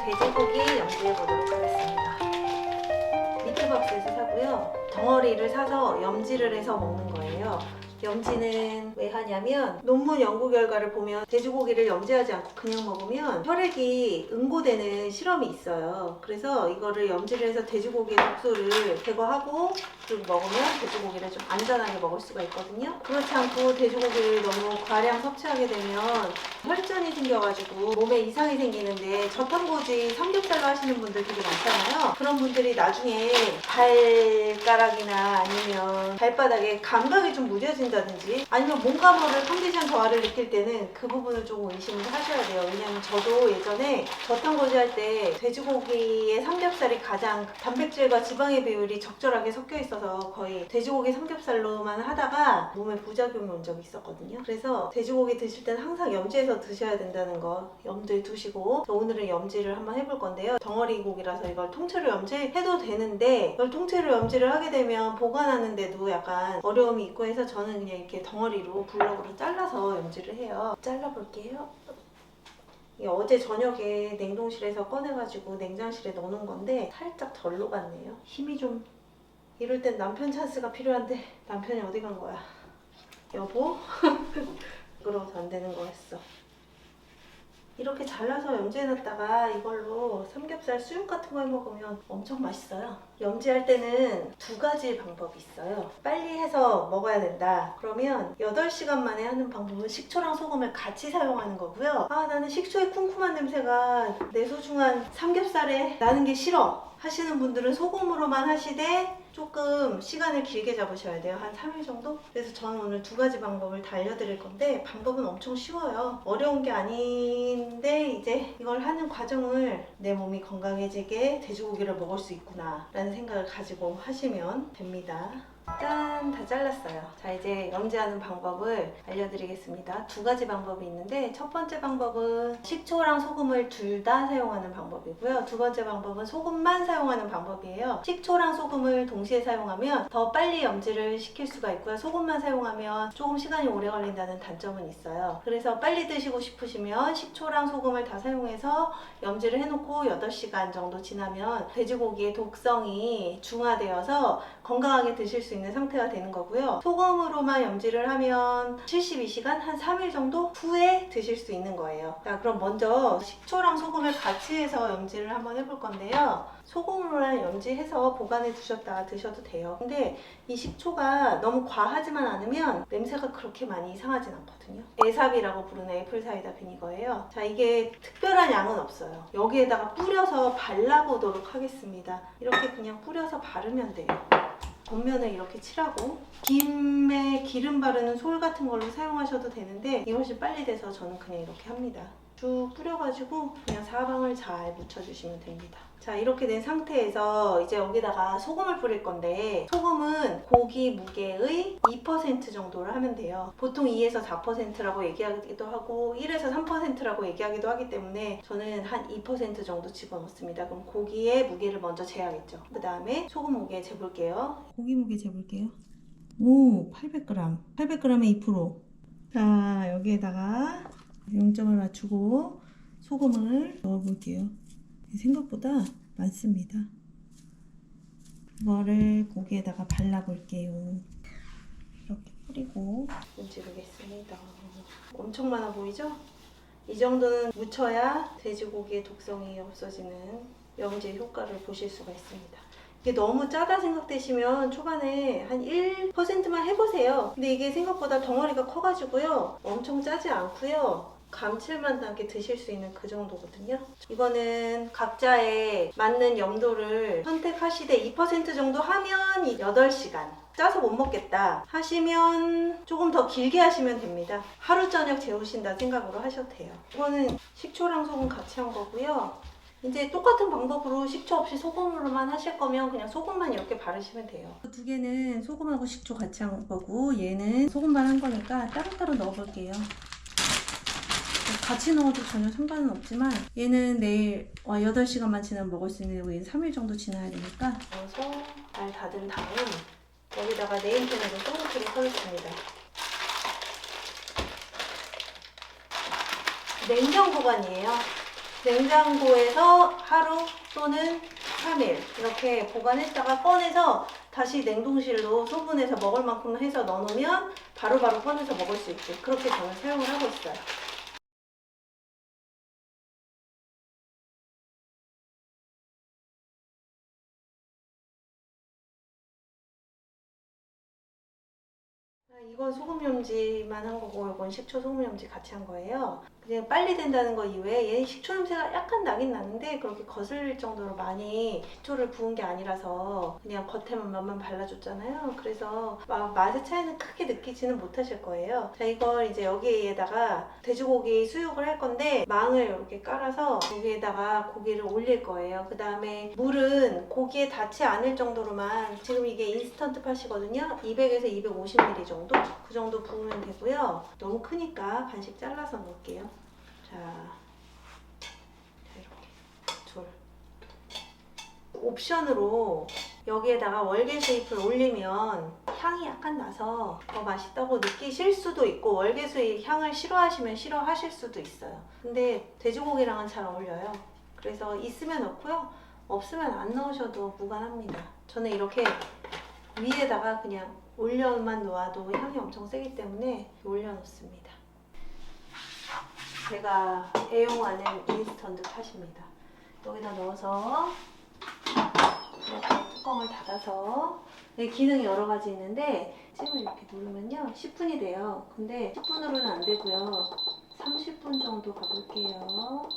돼지고기 염지해 보도록 하겠습니다. 미트박스에서 사고요. 덩어리를 사서 염지를 해서 먹는 거예요. 염지는 왜 하냐면 논문 연구 결과를 보면 돼지고기를 염지하지 않고 그냥 먹으면 혈액이 응고되는 실험이 있어요. 그래서 이거를 염지를 해서 돼지고기 독소를 제거하고 그리고 먹으면 돼지고기를 좀 안전하게 먹을 수가 있거든요. 그렇지 않고 돼지고기를 너무 과량 섭취하게 되면 혈전이 생겨가지고 몸에 이상이 생기는데 저탄고지 삼겹살로 하시는 분들 되게 많잖아요. 그런 분들이 나중에 발가락이나 아니면 발바닥에 감각이 좀 무뎌진다든지 아니면 뭔가 모를 컨디션 저하를 느낄 때는 그 부분을 조금 의심을 하셔야 돼요. 왜냐면 저도 예전에 저탄고지 할 때 돼지고기의 삼겹살이 가장 단백질과 지방의 비율이 적절하게 섞여 있어서 거의 돼지고기 삼겹살로만 하다가 몸에 부작용이 온 적이 있었거든요. 그래서 돼지고기 드실 때는 항상 염지해서 드셔야 된다는 거 염두에 두시고, 오늘은 염지를 한번 해볼 건데요. 덩어리 고기라서 이걸 통째로 염지해도 되는데 이걸 통째로 염지를 하게 되면 보관하는데도 약간 어려움이 있고 해서 저는 그냥 이렇게 덩어리로 블럭으로 잘라서 염지를 해요. 잘라볼게요. 이게 어제 저녁에 냉동실에서 꺼내가지고 냉장실에 넣어놓은 건데 살짝 덜 녹았네요. 힘이 좀, 이럴 땐 남편 찬스가 필요한데 남편이 어디 간 거야? 여보? 그러고서 안 되는 거였어. 이렇게 잘라서 염지해놨다가 이걸로 삼겹살 수육 같은 거 해먹으면 엄청 맛있어요. 염지할 때는 두 가지 방법이 있어요. 빨리 해서 먹어야 된다. 그러면 8시간 만에 하는 방법은 식초랑 소금을 같이 사용하는 거고요. 나는 식초의 쿰쿰한 냄새가 내 소중한 삼겹살에 나는 게 싫어 하시는 분들은 소금으로만 하시되 조금 시간을 길게 잡으셔야 돼요. 한 3일 정도? 그래서 저는 오늘 두 가지 방법을 다 알려드릴 건데 방법은 엄청 쉬워요. 어려운 게 아닌데 이제 이걸 하는 과정을 내 몸이 건강해지게 돼지고기를 먹을 수 있구나 라는 생각을 가지고 하시면 됩니다. 짠! 다 잘랐어요. 자, 이제 염지하는 방법을 알려드리겠습니다. 두 가지 방법이 있는데 첫 번째 방법은 식초랑 소금을 둘 다 사용하는 방법이고요. 두 번째 방법은 소금만 사용하는 방법이에요. 식초랑 소금을 동시에 사용하면 더 빨리 염지를 시킬 수가 있고요. 소금만 사용하면 조금 시간이 오래 걸린다는 단점은 있어요. 그래서 빨리 드시고 싶으시면 식초랑 소금을 다 사용해서 염지를 해놓고 8시간 정도 지나면 돼지고기의 독성이 중화되어서 건강하게 드실 수 있는 상태가 되는 거고요. 소금으로만 염지를 하면 72시간, 한 3일 정도 후에 드실 수 있는 거예요. 자, 그럼 먼저 식초랑 소금을 같이 해서 염지를 한번 해볼 건데요. 소금으로만 염지해서 보관해 두셨다가 드셔도 돼요. 근데 이 식초가 너무 과하지만 않으면 냄새가 그렇게 많이 이상하진 않거든요. 에삽이라고 부르는 애플사이다 비니거예요. 자, 이게 특별한 양은 없어요. 여기에다가 뿌려서 발라보도록 하겠습니다. 이렇게 그냥 뿌려서 바르면 돼요. 겉면을 이렇게 칠하고 김에 기름 바르는 솔 같은 걸로 사용하셔도 되는데 이게 훨씬 빨리 돼서 저는 그냥 이렇게 합니다. 쭉 뿌려가지고 그냥 사방을 잘 묻혀주시면 됩니다. 자, 이렇게 된 상태에서 이제 여기다가 소금을 뿌릴 건데 소금은 고기 무게의 2% 정도를 하면 돼요. 보통 2에서 4%라고 얘기하기도 하고 1에서 3%라고 얘기하기도 하기 때문에 저는 한 2% 정도 집어넣습니다. 그럼 고기의 무게를 먼저 재야겠죠. 그 다음에 소금 무게 재볼게요. 고기 무게 재볼게요. 오, 800g. 800g에 2%. 자, 여기에다가 0점을 맞추고 소금을 넣어볼게요. 생각보다 많습니다. 이거를 고기에다가 발라볼게요. 이렇게 뿌리고 문지르겠습니다. 엄청 많아 보이죠? 이 정도는 묻혀야 돼지고기의 독성이 없어지는 염지 효과를 보실 수가 있습니다. 이게 너무 짜다 생각되시면 초반에 한 1%만 해보세요. 근데 이게 생각보다 덩어리가 커가지고요. 엄청 짜지 않고요. 감칠맛 나게 드실 수 있는 그 정도거든요. 이거는 각자의 맞는 염도를 선택하시되 2% 정도 하면 8시간. 짜서 못 먹겠다 하시면 조금 더 길게 하시면 됩니다. 하루 저녁 재우신다 생각으로 하셔도 돼요. 이거는 식초랑 소금 같이 한 거고요. 이제 똑같은 방법으로 식초 없이 소금으로만 하실 거면 그냥 소금만 이렇게 바르시면 돼요. 두 개는 소금하고 식초 같이 한 거고 얘는 소금만 한 거니까 따로따로 넣어볼게요. 같이 넣어도 전혀 상관은 없지만 얘는 내일 8시간만 지나면 먹을 수 있는 거고 얘는 3일 정도 지나야 되니까 넣어서 잘 닫은 다음 여기다가 네임펜으로 써놓도록 하겠습니다. 냉장 보관이에요. 냉장고에서 하루 또는 3일 이렇게 보관했다가 꺼내서 다시 냉동실로 소분해서 먹을 만큼 해서 넣어놓으면 바로바로 꺼내서 먹을 수 있게 그렇게 저는 사용을 하고 있어요. 이건 소금염지만 한 거고 이건 식초 소금염지 같이 한 거예요. 그냥 빨리 된다는 거 이외에 얘는 식초 냄새가 약간 나긴 나는데 그렇게 거슬릴 정도로 많이 식초를 부은 게 아니라서 그냥 겉에만 맛만 발라줬잖아요. 그래서 맛의 차이는 크게 느끼지는 못하실 거예요. 자, 이걸 이제 여기에다가 돼지고기 수육을 할 건데 망을 이렇게 깔아서 여기에다가 고기를 올릴 거예요. 그 다음에 물은 고기에 닿지 않을 정도로만 지금 이게 인스턴트 팥이거든요. 200에서 250ml 정도? 그 정도 부으면 되고요. 너무 크니까 반씩 잘라서 넣을게요. 자, 이렇게 둘. 옵션으로 여기에다가 월계수잎을 올리면 향이 약간 나서 더 맛있다고 느끼실 수도 있고 월계수잎 향을 싫어하시면 싫어하실 수도 있어요. 근데 돼지고기랑은 잘 어울려요. 그래서 있으면 넣고요. 없으면 안 넣으셔도 무관합니다. 저는 이렇게 위에다가 그냥 올려만 놓아도 향이 엄청 세기 때문에 올려놓습니다. 제가 애용하는 인스턴트 팥입니다. 여기다 넣어서 이렇게 뚜껑을 닫아서 기능이 여러 가지 있는데 찜을 이렇게 누르면요 10분이 돼요. 근데 10분으로는 안 되고요 30분 정도 가볼게요.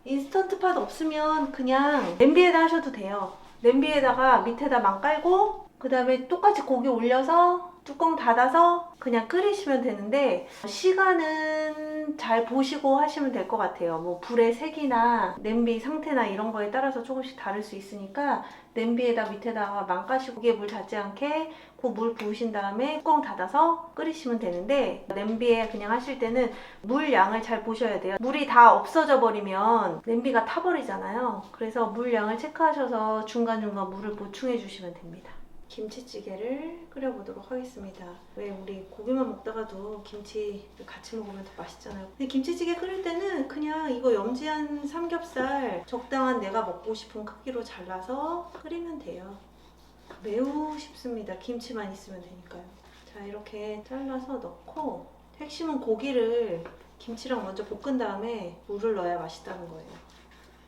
인스턴트 팥 없으면 그냥 냄비에다 하셔도 돼요. 냄비에다가 밑에다 망 깔고 그 다음에 똑같이 고기 올려서 뚜껑 닫아서 그냥 끓이시면 되는데 시간은 잘 보시고 하시면 될 것 같아요. 뭐 불의 색이나 냄비 상태나 이런 거에 따라서 조금씩 다를 수 있으니까 냄비에다 밑에다가 망 까시고 고기에 물 닿지 않게 그 물 부으신 다음에 뚜껑 닫아서 끓이시면 되는데 냄비에 그냥 하실 때는 물 양을 잘 보셔야 돼요. 물이 다 없어져 버리면 냄비가 타버리잖아요. 그래서 물 양을 체크하셔서 중간중간 물을 보충해 주시면 됩니다. 김치찌개를 끓여보도록 하겠습니다. 왜 우리 고기만 먹다가도 김치 같이 먹으면 더 맛있잖아요. 근데 김치찌개 끓일 때는 그냥 이거 염지한 삼겹살 적당한 내가 먹고 싶은 크기로 잘라서 끓이면 돼요. 매우 쉽습니다. 김치만 있으면 되니까요. 자, 이렇게 잘라서 넣고 핵심은 고기를 김치랑 먼저 볶은 다음에 물을 넣어야 맛있다는 거예요.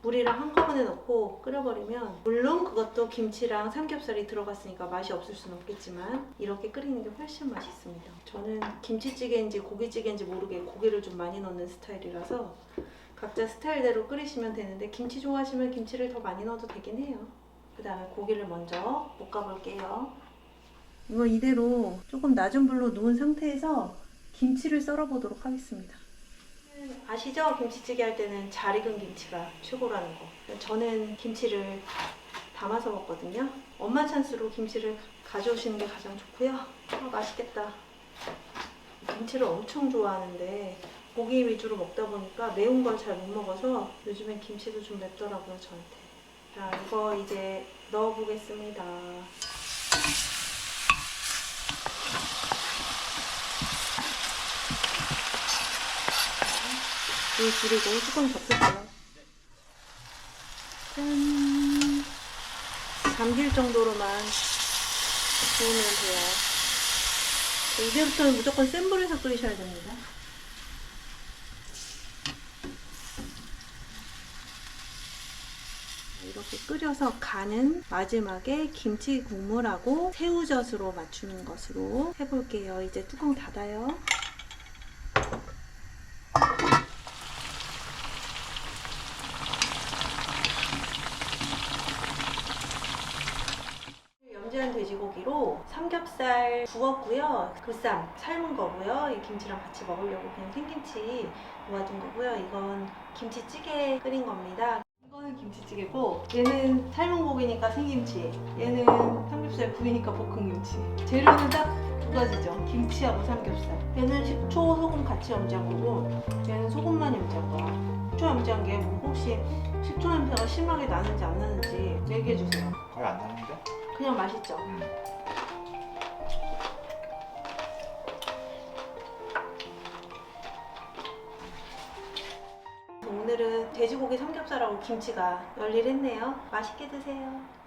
물이랑 한꺼번에 넣고 끓여버리면 물론 그것도 김치랑 삼겹살이 들어갔으니까 맛이 없을 수는 없겠지만 이렇게 끓이는 게 훨씬 맛있습니다. 저는 김치찌개인지 고기찌개인지 모르게 고기를 좀 많이 넣는 스타일이라서 각자 스타일대로 끓이시면 되는데 김치 좋아하시면 김치를 더 많이 넣어도 되긴 해요. 그 다음에 고기를 먼저 볶아볼게요. 이거 이대로 조금 낮은 불로 놓은 상태에서 김치를 썰어보도록 하겠습니다. 아시죠? 김치찌개 할 때는 잘 익은 김치가 최고라는 거. 저는 김치를 담아서 먹거든요. 엄마 찬스로 김치를 가져오시는 게 가장 좋고요. 맛있겠다. 김치를 엄청 좋아하는데 고기 위주로 먹다 보니까 매운 걸 잘 못 먹어서 요즘엔 김치도 좀 맵더라고요, 저한테. 자, 이거 이제 넣어보겠습니다. 불 줄이고 뚜껑 덮을게요. 짠! 잠길 정도로만 구우면 돼요. 이제부터는 무조건 센 불에서 끓이셔야 됩니다. 이렇게 끓여서 간은 마지막에 김치 국물하고 새우젓으로 맞추는 것으로 해볼게요. 이제 뚜껑 닫아요. 염지한 돼지고기로 삼겹살 구웠고요. 보쌈 삶은 거고요. 이 김치랑 같이 먹으려고 그냥 생김치 모아둔 거고요. 이건 김치찌개 끓인 겁니다. 이거는 김치찌개고 얘는 삶은 고기니까 생김치, 얘는 삼겹살 구이니까 볶음김치. 재료는 딱 두 가지죠. 김치하고 삼겹살. 얘는 식초, 소금 같이 염지한 거고 얘는 소금만 염지한 거야. 식초 염지한 게 뭐 혹시 식초 냄새가 심하게 나는지 안 나는지 얘기해 주세요. 거의 안 나는데? 그냥 맛있죠? 오늘은 돼지고기 삼겹살하고 김치가 열일했네요. 맛있게 드세요.